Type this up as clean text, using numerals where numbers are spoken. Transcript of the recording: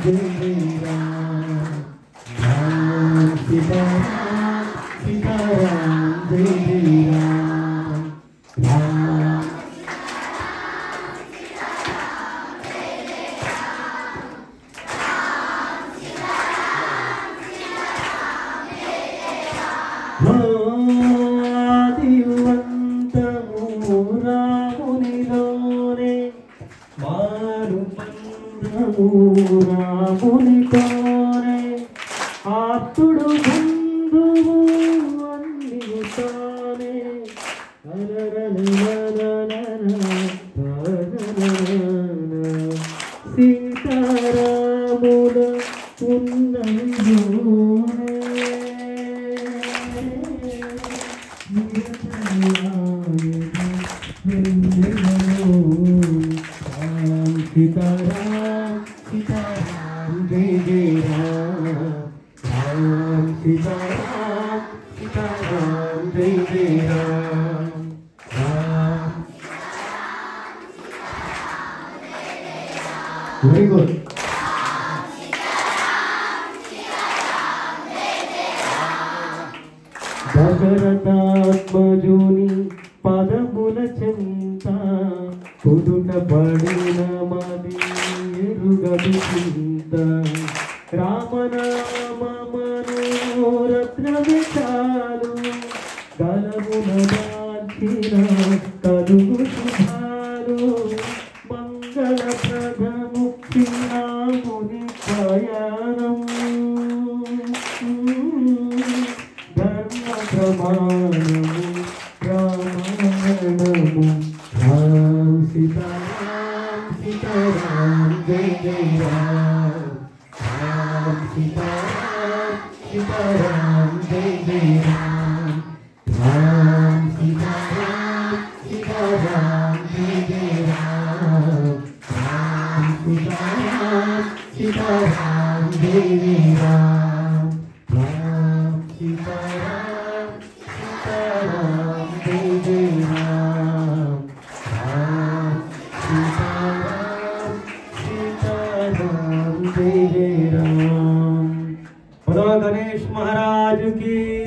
जय जय राम राम सीताराम सीताराम जय जय राम राम ఆదివంతము రామునిలోనే మారుమందము రామునితోనే ఆప్తుడు బంధువు అన్నియు తానే సీతారాముల ఉన్నయోనే सीताराम सीताराम जय जय राम राम सीताराम सीताराम जय जय राम राम वेरी गुड దశరథాత్మజుని పదముల చెంత కుదుట పడిన మది ఎరుగదు చింత రామనామమను రత్నమే చాలు గలమున దాల్చిన కలుగు శుభాలు మంగళప్రదము శ్రీరాముని ప్రయాణం ప్రమాణము రామాయణము రామ सीताराम सीताराम जय जय राम राम सीताराम सीताराम जय जय राम राम सीताराम सीताराम जय जय राम राम सीताराम सीताराम जय जय राम राम सीताराम सीताराम जय जय राम राम सीताराम सीताराम जय जय राम। बोलो गणेश महाराज की।